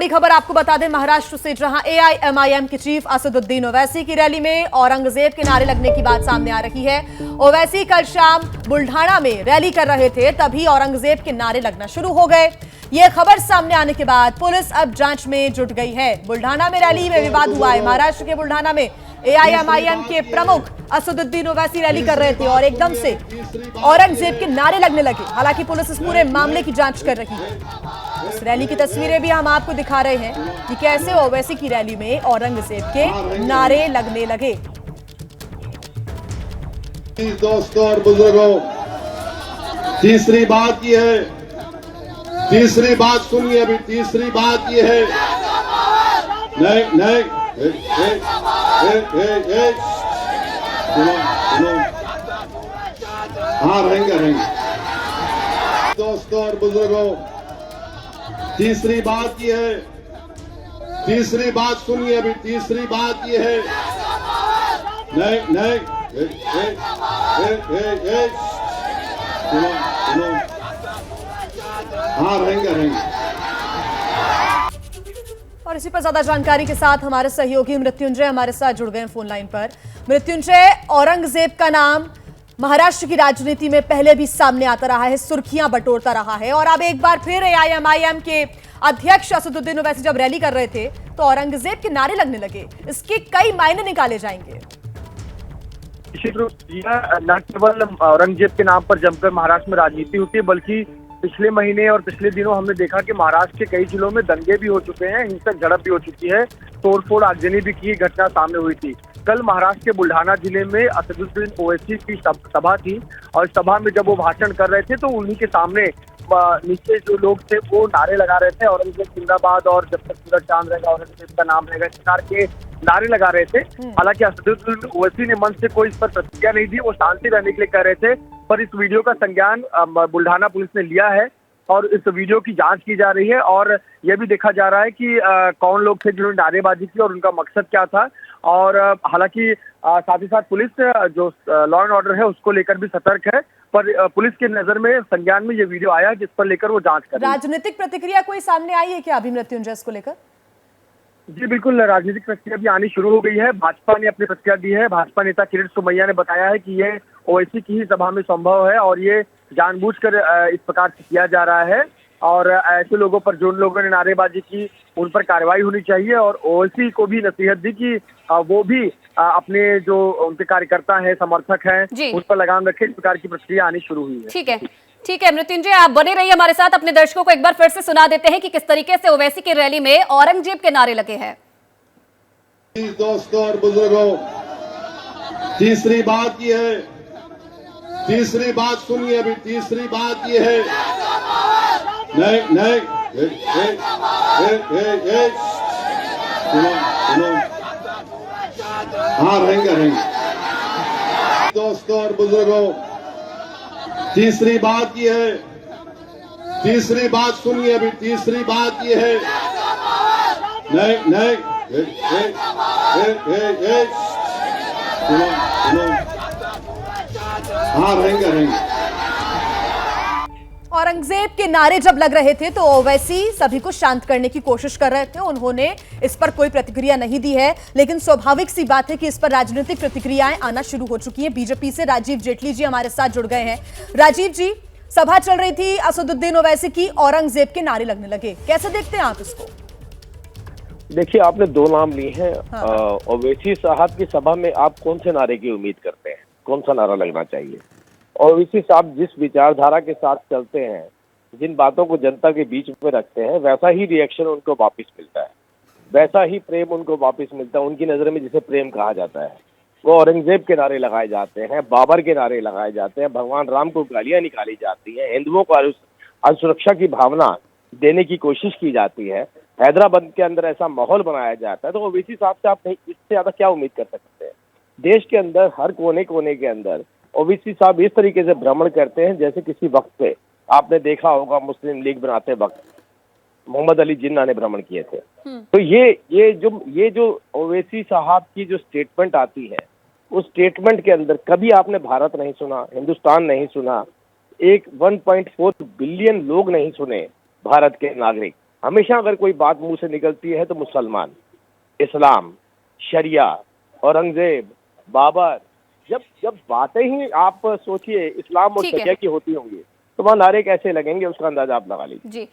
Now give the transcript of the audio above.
बड़ी खबर आपको बता दें महाराष्ट्र से, जहां एआईएमआईएम के चीफ असदुद्दीन ओवैसी की रैली में औरंगजेब के नारे लगने की बात सामने आ रही है। ओवैसी कल शाम बुल्ढाना में रैली कर रहे थे, तभी औरंगजेब के नारे लगना शुरू हो गए। यह खबर सामने आने के बाद पुलिस अब जांच में जुट गई है। बुल्ढाना में रैली में विवाद हुआ है। महाराष्ट्र के बुल्ढाना में एआईएमआईएम के प्रमुख असदुद्दीन ओवैसी रैली कर रहे थे और एकदम से औरंगजेब के नारे लगने लगे। हालांकि पुलिस इस पूरे मामले की जांच कर रही है। इस रैली की तस्वीरें भी हम आपको दिखा रहे हैं कि कैसे ओवैसी की रैली में औरंगजेब के नारे लगने लगे। दोस्तों और बुजुर्गों, तीसरी बात यह है, तीसरी बात सुनिए अभी। तीसरी बात यह है, नहीं सुनो, हाँ रहेंगे। दोस्तों और बुजुर्गों, तीसरी बात यह है, तीसरी बात सुनिए अभी। तीसरी बात यह है, नहीं सुनो, हाँ रहेंगे। और इसी पर ज्यादा जानकारी के साथ हमारे सहयोगी मृत्युंजय हमारे साथ जुड़ गए फोन लाइन पर। मृत्युंजय, औरंगजेब का नाम महाराष्ट्र की राजनीति में पहले भी सामने आता रहा है, सुर्खियां बटोरता रहा है, और अब एक बार फिर एआईएमआईएम के अध्यक्ष असदुद्दीन ओवैसी जब रैली कर रहे थे तो औरंगजेब के नारे लगने लगे। इसके कई मायने निकाले जाएंगे। निश्चित रूप से न केवल औरंगजेब के नाम पर जमकर महाराष्ट्र में राजनीति होती है, बल्कि पिछले महीने और पिछले दिनों हमने देखा कि महाराष्ट्र के कई जिलों में दंगे भी हो चुके हैं, हिंसक झड़प भी हो चुकी है, तोड़फोड़ आगजनी भी की घटना सामने हुई थी। कल महाराष्ट्र के बुल्ढाना जिले में असदुद्दीन ओवैसी की सभा थी और सभा में जब वो भाषण कर रहे थे तो उन्हीं के सामने नीचे जो लोग थे वो नारे लगा रहे थे, औरंगजेब जिंदाबाद और जब तक सूरज चांद रहेगा औरंगजेब का नाम रहेगा, इस प्रकार के नारे लगा रहे थे। हालांकि असदुद्दीन ओवैसी ने मंच से कोई इस पर प्रतिक्रिया नहीं दी, वो शांति रहने के लिए कह रहे थे। पर इस वीडियो का संज्ञान बुल्ढाना पुलिस ने लिया है और इस वीडियो की जांच की जा रही है और यह भी देखा जा रहा है कि कौन लोग थे जिन्होंने नारेबाजी की और उनका मकसद क्या था। और हालांकि साथ ही साथ पुलिस जो लॉ एंड ऑर्डर है उसको लेकर भी सतर्क है, पर पुलिस के नजर में संज्ञान में ये वीडियो आया जिस पर लेकर वो जांच कर रही है। राजनीतिक प्रतिक्रिया कोई सामने आई है क्या अभी मृत्युंजय इसको लेकर? जी बिल्कुल, राजनीतिक प्रतिक्रिया भी आनी शुरू हो गई है। भाजपा ने अपनी प्रतिक्रिया दी है। भाजपा नेता किरीट सोमैया ने बताया है कि ये ओवैसी की ही सभा में संभव है और ये जानबूझकर इस प्रकार से किया जा रहा है और ऐसे लोगों पर जो लोगों ने नारेबाजी की उन पर कार्रवाई होनी चाहिए। और ओवैसी को भी नसीहत दी कि वो भी अपने जो उनके कार्यकर्ता हैं, समर्थक हैं, उन पर लगाम रखे। इस प्रकार की प्रतिक्रिया आनी शुरू हुई है। ठीक है मृत्युंजय, आप बने रहिए हमारे साथ। अपने दर्शकों को एक बार फिर से सुना देते हैं कि किस तरीके से ओवैसी की रैली में औरंगजेब के नारे लगे हैं। दोस्तों और बुजुर्गों, तीसरी बात यह है, तीसरी बात सुनिए अभी। तीसरी बात यह है, नहीं सुनो, हाँ रहेंगे। दोस्तों और बुजुर्गों, तीसरी बात यह है, तीसरी बात सुनिए अभी। तीसरी बात यह है, नहीं सुनो, हाँ रहेंगे। औरंगजेब के नारे जब लग रहे थे तो ओवैसी सभी को शांत करने की कोशिश कर रहे थे। उन्होंने इस पर कोई प्रतिक्रिया नहीं दी है, लेकिन स्वाभाविक सी बात है कि इस पर राजनीतिक प्रतिक्रियाएं आना शुरू हो चुकी हैं। बीजेपी से राजीव जेटली जी हमारे साथ जुड़ गए हैं। राजीव जी, सभा चल रही थी असदुद्दीन ओवैसी की, औरंगजेब के नारे लगने लगे, कैसे देखते हैं आप इसको? देखिए, आपने दो नाम लिए हैं। ओवैसी साहब की सभा में आप कौन से नारे की उम्मीद करते हैं? कौन सा नारा लगना चाहिए? ओवैसी साहब जिस विचारधारा के साथ चलते हैं, जिन बातों को जनता के बीच में रखते हैं, वैसा ही रिएक्शन उनको वापस मिलता है, वैसा ही प्रेम उनको वापस मिलता है। उनकी नजर में जिसे प्रेम कहा जाता है, वो औरंगजेब के नारे लगाए जाते हैं, बाबर के नारे लगाए जाते हैं, भगवान राम को गालियां निकाली जाती हैं, हिंदुओं को असुरक्षा की भावना देने की कोशिश की जाती है, हैदराबाद के अंदर ऐसा माहौल बनाया जाता है। तो ओवैसी साहब से आप इससे ज्यादा क्या उम्मीद कर सकते हैं? देश के अंदर हर कोने कोने के अंदर ओवैसी साहब इस तरीके से भ्रमण करते हैं जैसे किसी वक्त पे आपने देखा होगा मुस्लिम लीग बनाते वक्त मोहम्मद अली जिन्ना ने भ्रमण किए थे। तो ये जो ओवैसी साहब की जो स्टेटमेंट आती है, उस स्टेटमेंट के अंदर कभी आपने भारत नहीं सुना, हिंदुस्तान नहीं सुना, एक 1.4 बिलियन लोग नहीं सुने भारत के नागरिक, हमेशा अगर कोई बात मुंह से निकलती है तो मुसलमान, इस्लाम, शरिया, औरंगजेब, बाबर, जब बातें ही आप सोचिए इस्लाम और ठीक है। शरिया की होती होंगी तो वहाँ नारे कैसे लगेंगे, उसका अंदाजा आप लगा लीजिए। जी